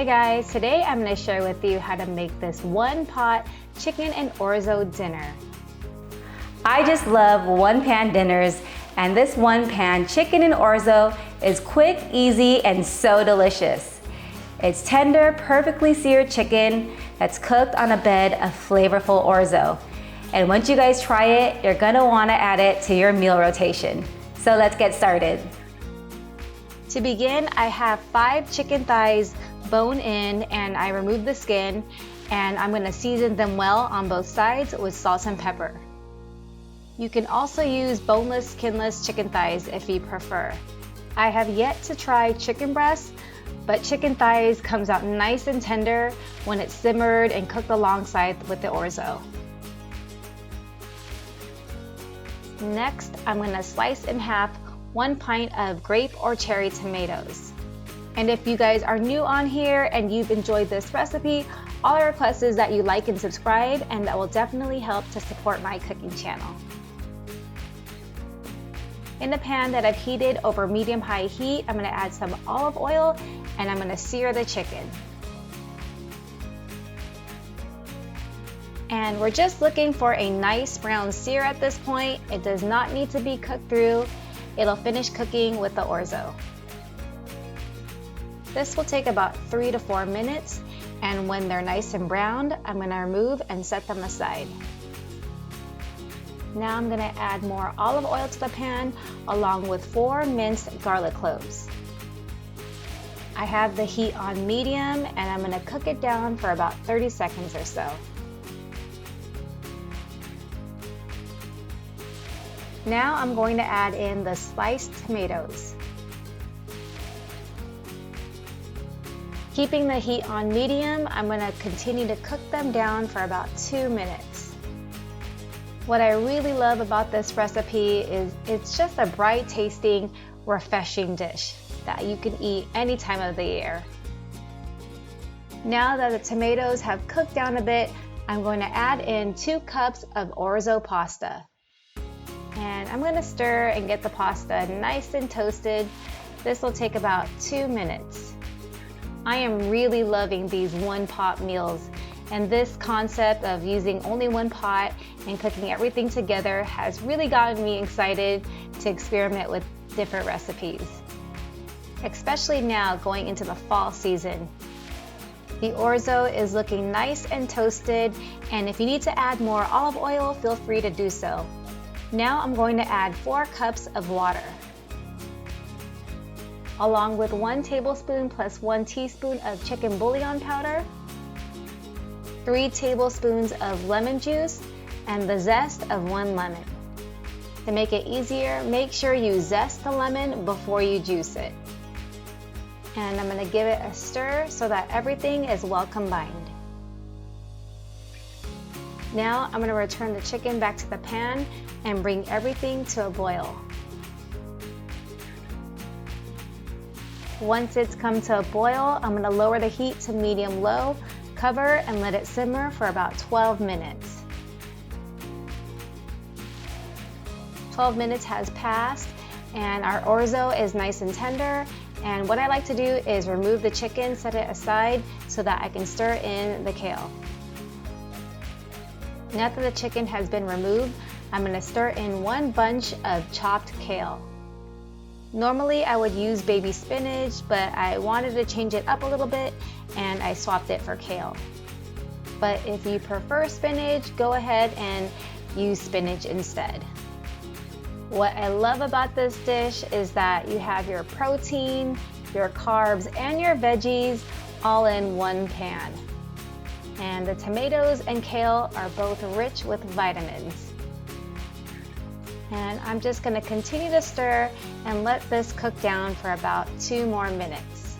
Hey guys, today I'm going to share with you how to make this one-pot chicken and orzo dinner. I just love one-pan dinners, and this one-pan chicken and orzo is quick, easy, and so delicious. It's tender, perfectly seared chicken that's cooked on a bed of flavorful orzo. And once you guys try it, you're gonna wanna add it to your meal rotation. So let's get started. To begin, I have 5 chicken thighs bone in, and I removed the skin, and I'm going to season them well on both sides with salt and pepper. You can also use boneless, skinless chicken thighs if you prefer. I have yet to try chicken breasts, but chicken thighs comes out nice and tender when it's simmered and cooked alongside with the orzo. Next, I'm going to slice in half 1 pint of grape or cherry tomatoes. And if you guys are new on here and you've enjoyed this recipe, all I request is that you like and subscribe, and that will definitely help to support my cooking channel. In a pan that I've heated over medium-high heat, I'm going to add some olive oil and I'm going to sear the chicken. And we're just looking for a nice brown sear at this point. It does not need to be cooked through. It'll finish cooking with the orzo. This will take about 3 to 4 minutes, and when they're nice and browned, I'm going to remove and set them aside. Now I'm going to add more olive oil to the pan along with 4 minced garlic cloves. I have the heat on medium, and I'm going to cook it down for about 30 seconds or so. Now I'm going to add in the sliced tomatoes. Keeping the heat on medium, I'm going to continue to cook them down for about 2 minutes. What I really love about this recipe is it's just a bright tasting, refreshing dish that you can eat any time of the year. Now that the tomatoes have cooked down a bit, I'm going to add in 2 cups of orzo pasta. And I'm going to stir and get the pasta nice and toasted. This will take about 2 minutes. I am really loving these one-pot meals, and this concept of using only 1 pot and cooking everything together has really gotten me excited to experiment with different recipes, especially now going into the fall season. The orzo is looking nice and toasted, and if you need to add more olive oil, feel free to do so. Now I'm going to add 4 cups of water, along with 1 tablespoon plus 1 teaspoon of chicken bouillon powder, 3 tablespoons of lemon juice, and the zest of 1 lemon. To make it easier, make sure you zest the lemon before you juice it. And I'm going to give it a stir so that everything is well combined. Now I'm going to return the chicken back to the pan and bring everything to a boil. Once it's come to a boil, I'm going to lower the heat to medium-low, cover, and let it simmer for about 12 minutes. 12 minutes has passed, and our orzo is nice and tender. And what I like to do is remove the chicken, set it aside so that I can stir in the kale. Now that the chicken has been removed, I'm going to stir in 1 bunch of chopped kale. Normally I would use baby spinach, but I wanted to change it up a little bit and I swapped it for kale. But if you prefer spinach, go ahead and use spinach instead. What I love about this dish is that you have your protein, your carbs, and your veggies all in 1 pan. And the tomatoes and kale are both rich with vitamins. And I'm just going to continue to stir and let this cook down for about 2 more minutes.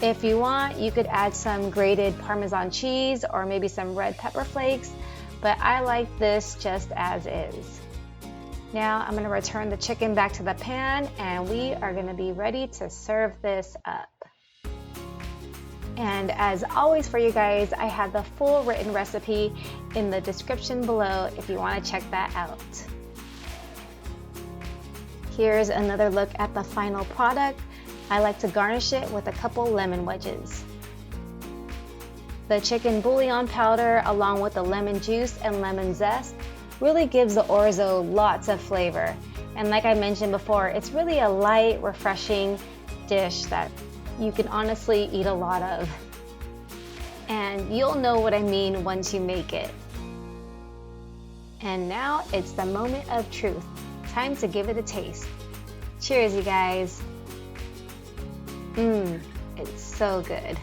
If you want, you could add some grated Parmesan cheese or maybe some red pepper flakes, but I like this just as is. Now I'm going to return the chicken back to the pan, and we are going to be ready to serve this up. And as always for you guys, I have the full written recipe in the description below if you want to check that out. Here's another look at the final product. I like to garnish it with a couple lemon wedges. The chicken bouillon powder along with the lemon juice and lemon zest really gives the orzo lots of flavor. And like I mentioned before, it's really a light, refreshing dish that you can honestly eat a lot of. And you'll know what I mean once you make it. And now it's the moment of truth. Time to give it a taste. Cheers, you guys. It's so good.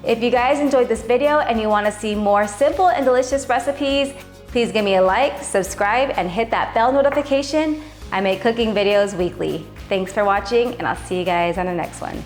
If you guys enjoyed this video and you want to see more simple and delicious recipes, please give me a like, subscribe, and hit that bell notification. I make cooking videos weekly. Thanks for watching, and I'll see you guys on the next one.